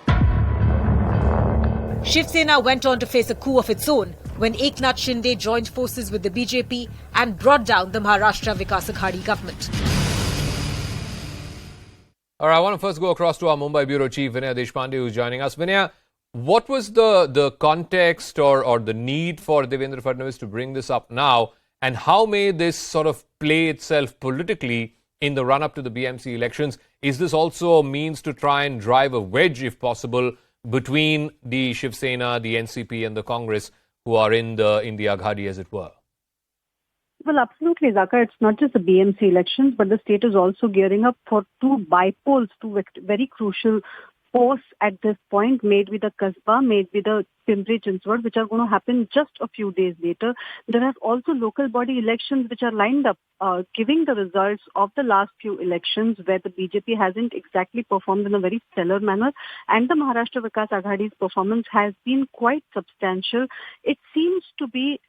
Speaker 3: Shiv Sena went on to face a coup of its own when Eknath Shinde joined forces with the BJP and brought down the Maharashtra Vikas Aghadi government.
Speaker 1: All right, I want to first go across to our Mumbai bureau chief, Vinaya Deshpande, who's joining us. Vinaya, what was the context or the need for Devendra Fadnavis to bring this up now, and how may this sort of play itself politically in the run-up to the BMC elections? Is this also a means to try and drive a wedge, if possible, between the Shiv Sena, the NCP and the Congress, who are in the Aghadi, as it were?
Speaker 21: Well, absolutely, Zaka. It's not just the BMC elections, but the state is also gearing up for two bipoles, two very crucial posts at this point, made with the Kasbah, made with the Pimpri-Chinchwad, which are going to happen just a few days later. There are also local body elections which are lined up, giving the results of the last few elections where the BJP hasn't exactly performed in a very stellar manner, and the Maharashtra Vikas Aghadi's performance has been quite substantial. It seems to be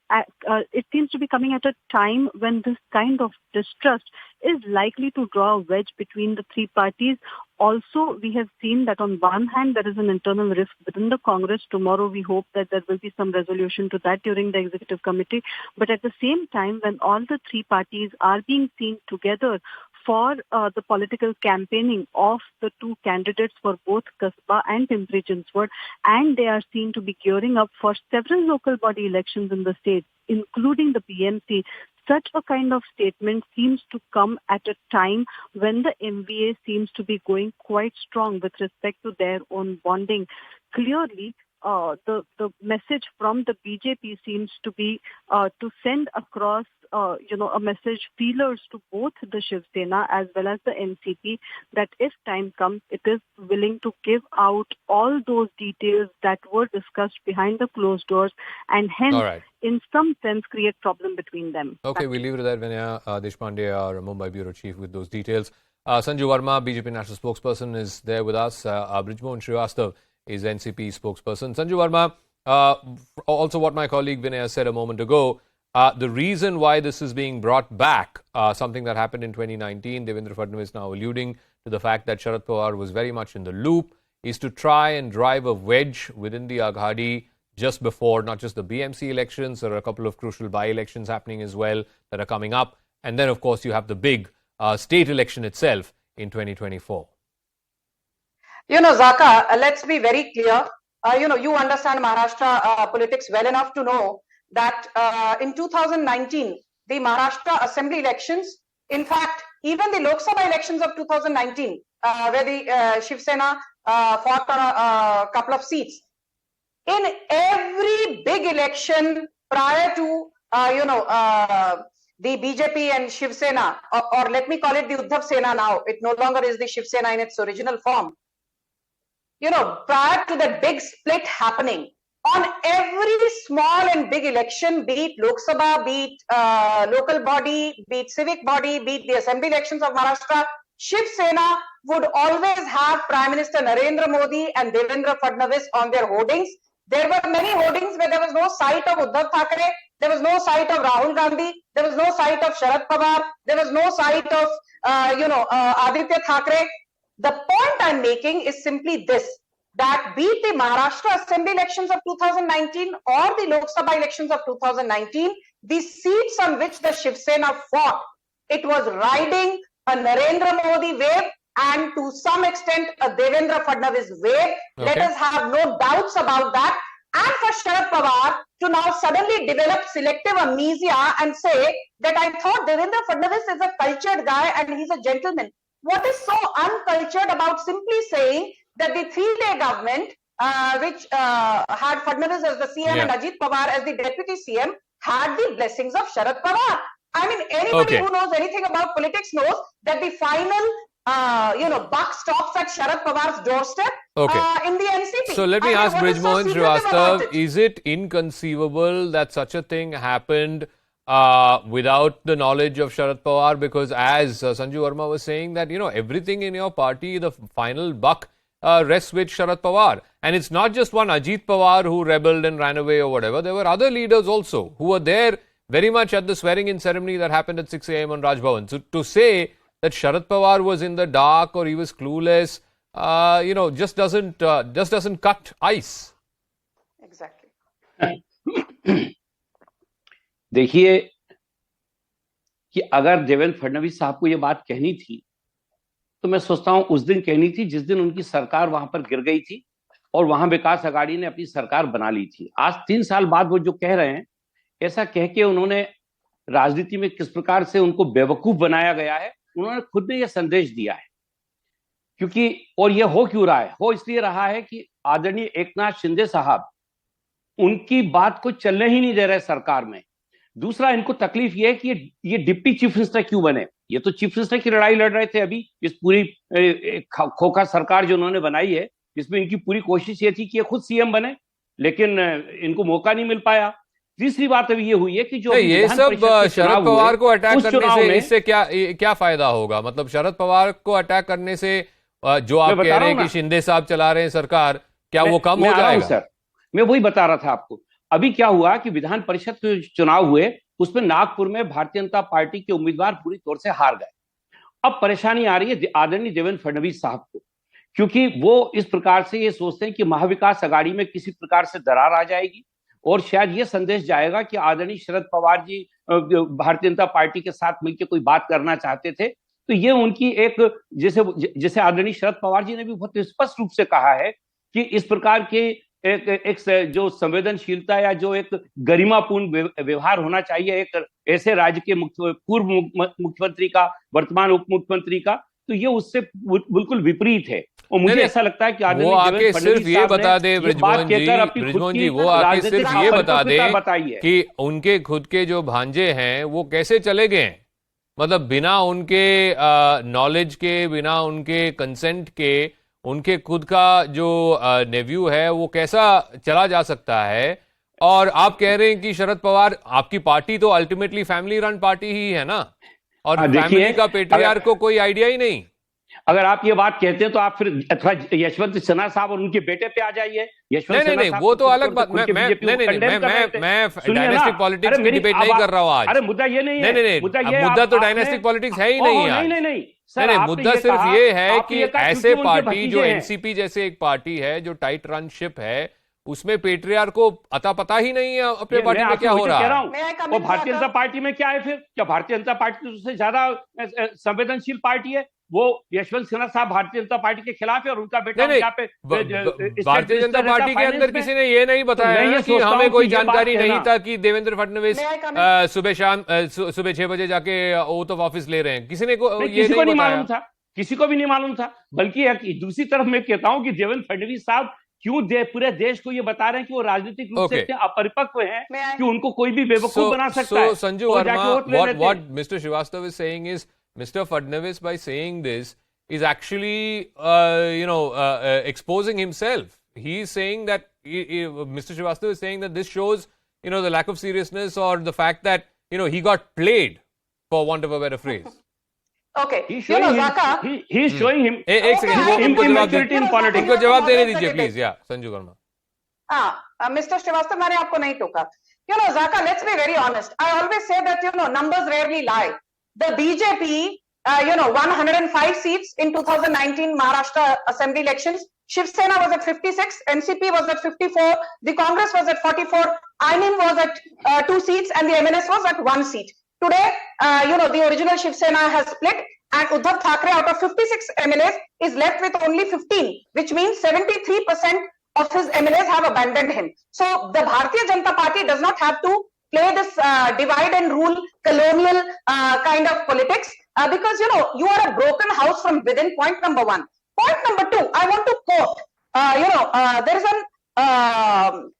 Speaker 21: coming at a time when this kind of distrust is likely to draw a wedge between the three parties. Also, we have seen that on one hand, there is an internal rift within the Congress. Tomorrow, we hope that there will be some resolution to that during the executive committee. But at the same time, when all the three parties are being seen together for the political campaigning of the two candidates for both Kasba and Pimpri-Chinchwad, and they are seen to be gearing up for several local body elections in the state, including the BMC, such a kind of statement seems to come at a time when the MVA seems to be going quite strong with respect to their own bonding. Clearly, the message from the BJP seems to be to send across a message, feelers to both the Shiv Sena as well as the NCP, that if time comes, it is willing to give out all those details that were discussed behind the closed doors, and hence, in some sense, create problem between them.
Speaker 1: Okay, we'll leave it at that. Vinaya Deshpande, our Mumbai bureau chief, with those details. Sanju Verma, BJP national spokesperson, is there with us. Brijmohan Srivastav is NCP spokesperson. Sanju Verma, also what my colleague Vinaya said a moment ago, the reason why this is being brought back, something that happened in 2019, Devendra Fadnavis now alluding to the fact that Sharad Pawar was very much in the loop, is to try and drive a wedge within the Aghadi just before not just the BMC elections, there are a couple of crucial by-elections happening as well that are coming up. And then, of course, you have the big state election itself in 2024.
Speaker 9: Zaka, let's be very clear. You understand Maharashtra politics well enough to know that in 2019, the Maharashtra Assembly elections, in fact, even the Lok Sabha elections of 2019, where the Shiv Sena fought on a couple of seats, in every big election prior to, the BJP and Shiv Sena, or let me call it the Uddhav Sena now, it no longer is the Shiv Sena in its original form. Prior to the big split happening, on every small and big election, be it Lok Sabha, be it local body, be it civic body, be it the assembly elections of Maharashtra, Shiv Sena would always have Prime Minister Narendra Modi and Devendra Fadnavis on their hoardings. There were many hoardings where there was no sight of Uddhav Thackeray, there was no sight of Rahul Gandhi, there was no sight of Sharad Pawar, there was no sight of, Aditya Thackeray. The point I'm making is simply this, that be it the Maharashtra Assembly elections of 2019 or the Lok Sabha elections of 2019, the seats on which the Shiv Sena fought, it was riding a Narendra Modi wave and to some extent a Devendra Fadnavis wave. Okay. Let us have no doubts about that. And for Sharad Pawar to now suddenly develop selective amnesia and say that I thought Devendra Fadnavis is a cultured guy and he's a gentleman. What is so uncultured about simply saying that the three-day government, which had Fadnavis as the CM and Ajit Pawar as the deputy CM, had the blessings of Sharad Pawar? I mean, anybody who knows anything about politics knows that the final buck stops at Sharad Pawar's doorstep in the NCP.
Speaker 1: So let me ask Brijmohan Srivastav, is it inconceivable that such a thing happened without the knowledge of Sharad Pawar? Because as Sanju Verma was saying that, everything in your party, the final buck rests with Sharad Pawar. And it's not just one Ajit Pawar who rebelled and ran away or whatever. There were other leaders also who were there very much at the swearing-in ceremony that happened at 6 a.m. on Raj Bhavan. So to say that Sharad Pawar was in the dark or he was clueless, just doesn't cut ice.
Speaker 9: Exactly.
Speaker 2: देखिए कि अगर देवेंद्र फडणवीस साहब को ये बात कहनी थी तो मैं सोचता हूं उस दिन कहनी थी जिस दिन उनकी सरकार वहां पर गिर गई थी और वहां विकास अघाड़ी ने अपनी सरकार बना ली थी। आज 3 साल बाद वो जो कह रहे हैं, ऐसा कह के उन्होंने राजनीति में किस प्रकार से उनको बेवकूफ बनाया गया है, उन्होंने खुद ने यह संदेश दिया है। क्योंकि और यह हो क्यों रहा है? हो इसलिए रहा है कि आदरणीय एकनाथ शिंदे साहब उनकी बात को चलने ही नहीं दे रहे सरकार में। दूसरा, इनको तकलीफ यह है कि ये डिप्टी चीफ मिनिस्टर क्यों बने। ये तो चीफ मिनिस्टर की लड़ाई लड़ रहे थे अभी इस पूरी खोखा सरकार जो उन्होंने बनाई है, इसमें इनकी पूरी कोशिश ये थी कि ये खुद सीएम बने लेकिन इनको मौका नहीं मिल पाया। तीसरी बात अभी ये हुई है कि जो
Speaker 1: ये सब शरद पवार को अटैक करने से इससे क्या फायदा होगा? मतलब शरद पवार को अटैक करने से जो आप कह रहे हैं कि शिंदे साहब चला रहे हैं सरकार, क्या वो कम हो जाएगा?
Speaker 2: सर, मैं वही बता रहा था आपको। अभी क्या हुआ कि विधान परिषद के चुनाव हुए, उसमें नागपुर में भारतीय जनता पार्टी के उम्मीदवार पूरी तौर से हार गए। अब परेशानी आ रही है आदरणीय देवेंद्र फडणवीस साहब को, क्योंकि वो इस प्रकार से ये सोचते हैं कि महाविकास अघाड़ी में किसी प्रकार से दरार आ जाएगी और शायद ये संदेश जाएगा कि आदरणीय शरद पवार जी भारतीय जनता पार्टी के साथ मिलकर कोई बात करना चाहते थे। तो ये उनकी एक, जैसे आदरणीय शरद पवार जी ने भी बहुत स्पष्ट रूप से कहा है कि इस प्रकार के एक जो संवेदनशीलता या जो एक गरिमापूर्ण व्यवहार होना चाहिए एक ऐसे राज्य के पूर्व मुख्यमंत्री का, वर्तमान उप मुख्यमंत्री का, तो ये उससे बिल्कुल विपरीत है। और मुझे ऐसा लगता है कि
Speaker 1: वो आके सिर्फ ये बता दे ब्रिजमोहन जी, वो आके सिर्फ ये बता दे कि उनके खुद के जो भांजे हैं वो कैसे चले गए, मतलब बिना उनके नॉलेज के, बिना उनके कंसेंट के, उनके खुद का जो नेव्यू है वो कैसा चला जा सकता है? और आप कह रहे हैं कि शरद पवार, आपकी पार्टी तो अल्टीमेटली फैमिली रन पार्टी ही है ना, और फैमिली का पेट्रियार्क को कोई आइडिया ही नहीं।
Speaker 2: अगर आप ये बात कहते हैं तो आप फिर अथवा यशवंत सिन्हा साहब और उनके बेटे पे आ जाइए। यशवंत
Speaker 1: नहीं, वो तो अलग बात। मैं डायनेस्टिक पॉलिटिक्स की डिबेट नहीं कर रहा हूं आज।
Speaker 2: अरे मुद्दा ये नहीं है।
Speaker 1: नहीं, मुद्दा तो डायनेस्टिक पॉलिटिक्स है ही नहीं आज। नहीं, मुद्दा सिर्फ ये है कि ऐसे पार्टी जो एनसीपी जैसे एक पार्टी है जो टाइट रन शिप है, उसमें पेट्रियार्क को अता पता ही नहीं है अपने पार्टी में क्या हो रहा है।
Speaker 2: और भारतीय जनता पार्टी में क्या है फिर? क्या भारतीय जनता पार्टी उससे ज्यादा संवेदनशील पार्टी है? वो यशवंत सिन्हा साहब भारतीय जनता पार्टी के खिलाफ है और उनका बेटा यहाँ पे
Speaker 1: भारतीय जनता पार्टी के अंदर किसी ने ये नहीं बताया कि हमें कोई जानकारी नहीं था कि देवेंद्र फडणवीस सुबह 6 बजे जाके ओथ ऑफ ऑफिस ले रहे हैं। किसी ने ये नहीं
Speaker 2: मालूम था, किसी को भी नहीं मालूम था। बल्कि दूसरी तरफ मैं कहता हूं कि देवेंद्र फडणवीस साहब क्यों पूरे देश को ये बता रहे हैं कि वो राजनीतिक रूप से इतने अपरिपक्व हैं कि उनको कोई भी बेवकूफ बना सकता है।
Speaker 1: Sanju Verma, what Mr. Srivastava is saying is, Mr. Fadnavis, by saying this, is actually, exposing himself. He is saying that, Mr. Srivastava is saying that this shows, the lack of seriousness or the fact that, he got played, for want of a better phrase.
Speaker 9: Okay.
Speaker 2: He's showing him
Speaker 1: immaturity in politics. उनको जवाब देने दीजिए, please. Yeah, Sanju Verma.
Speaker 9: Mr. Srivastava, मैंने आपको नहीं टोका. Zaka, let's be very honest. I always say that, numbers rarely lie. The BJP, won 105 seats in 2019 Maharashtra Assembly elections. Shiv Sena was at 56, NCP was at 54, the Congress was at 44, INIM was at 2 seats, and the MNS was at 1 seat. Today, the original Shiv Sena has split, and Uddhav Thackeray, out of 56 MLAs, is left with only 15, which means 73% of his MLAs have abandoned him. So the Bharatiya Janata Party does not have to play this divide and rule colonial kind of politics because you are a broken house from within. Point number one. Point number two, I want to quote. There is a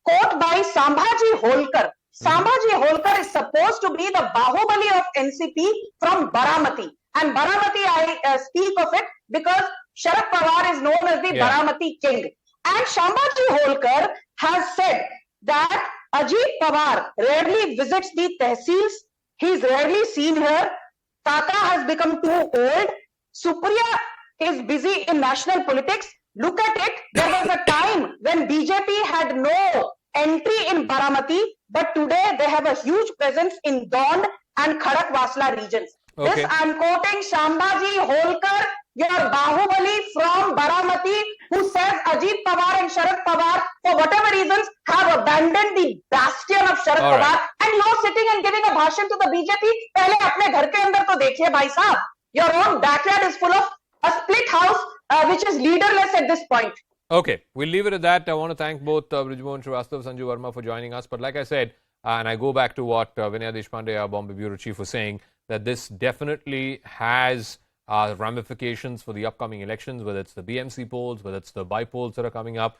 Speaker 9: quote by Sambhaji Holkar. Sambhaji Holkar is supposed to be the Bahubali of NCP from Baramati, and Baramati I speak of it because Sharad Pawar is known as the Baramati king. And Sambhaji Holkar has said that Ajit Pawar rarely visits the tehsils. He's rarely seen here. Tata has become too old. Supriya is busy in national politics. Look at it. There was a time when BJP had no entry in Baramati, but today they have a huge presence in Dond and Khadak-Vasla regions. Okay. This I'm quoting Sambhaji Holkar, your Bahubali from Baramati, who says Ajit Pawar and Sharad Pawar, for whatever reasons, have abandoned the bastion of Sharad Pawar. And you're sitting and giving a bhashan to the BJP. पहले अपने घर के अंदर तो देखिए भाई साहब. Your own backyard is full of a split house, which is leaderless at this point.
Speaker 1: Okay, we'll leave it at that. I want to thank both Brajmohan Srivastava, Sanju Verma for joining us. But like I said, and I go back to what Vinay Deshpande, our Bombay Bureau Chief, was saying, that this definitely has ramifications for the upcoming elections, whether it's the BMC polls, whether it's the by-polls that are coming up,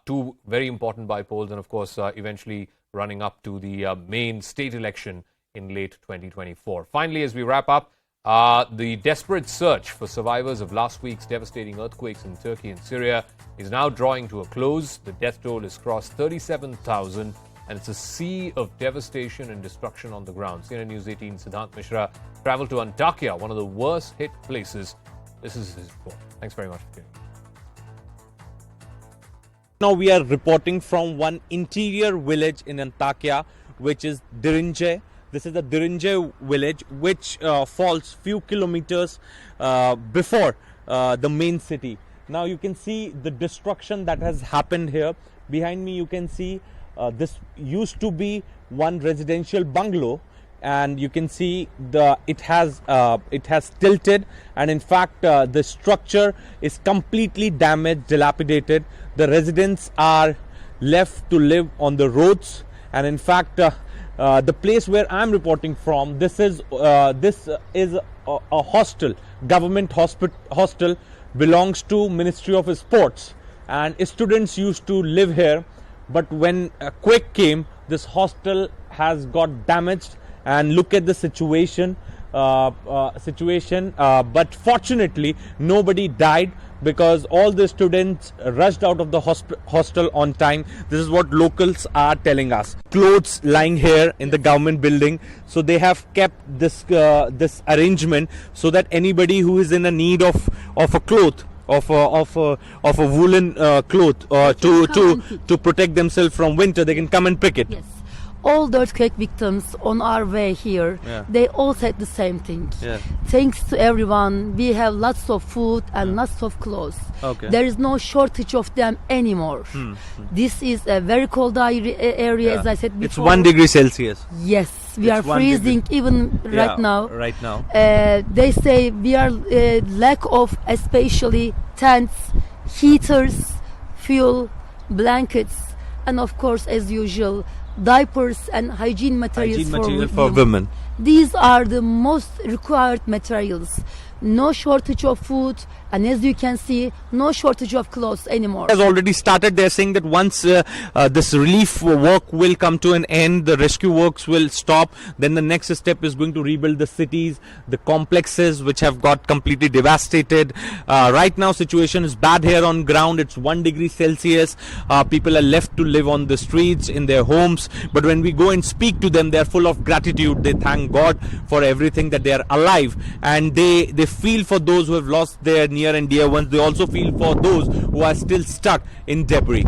Speaker 1: 2 very important by-polls, and of course, eventually running up to the main state election in late 2024. Finally, as we wrap up, The desperate search for survivors of last week's devastating earthquakes in Turkey and Syria is now drawing to a close. The death toll has crossed 37,000, and it's a sea of devastation and destruction on the ground. CNN News 18 Siddhant Mishra traveled to Antakya, one of the worst hit places. This is his report. Thanks very much for tuning in.
Speaker 5: Now we are reporting from one interior village in Antakya, which is Dirince. This is the Dirince village, which falls few kilometers before the main city. Now you can see the destruction that has happened here. Behind me you can see this used to be one residential bungalow, and you can see it has tilted, and in fact the structure is completely damaged, dilapidated. The residents are left to live on the roads, and in fact the place where I'm reporting from, this is a hostel, government hostel, belongs to Ministry of Sports, and students used to live here. But when a quake came, this hostel has got damaged, and look at the situation. But fortunately nobody died, because all the students rushed out of the hostel on time. This is what locals are telling us. Clothes lying here in the government building, so they have kept this arrangement so that anybody who is in a need of a cloth, of a woolen cloth to protect themselves from winter, they can come and pick it.
Speaker 22: Yes. All the earthquake victims on our way here, they all said the same thing.
Speaker 5: Yeah.
Speaker 22: Thanks to everyone, we have lots of food and lots of clothes.
Speaker 5: Okay.
Speaker 22: There is no shortage of them anymore. This is a very cold area, as I said before.
Speaker 5: It's 1 degree Celsius.
Speaker 22: Yes, we are freezing even right now.
Speaker 5: Right now.
Speaker 22: They say we are lack of especially tents, heaters, fuel, blankets, and of course, as usual, diapers and hygiene materials
Speaker 5: for women.
Speaker 22: These are the most required materials. No shortage of food, and as you can see, no shortage of clothes anymore.
Speaker 5: Has already started. They're saying that once this relief work will come to an end, the rescue works will stop, then the next step is going to rebuild the cities, the complexes which have got completely devastated. Right now situation is bad here on ground. It's 1 degree Celsius. People are left to live on the streets, in their homes, but when we go and speak to them, they're full of gratitude. They thank God for everything, that they are alive, and they feel for those who have lost their near and dear ones. They also feel for those who are still stuck in debris.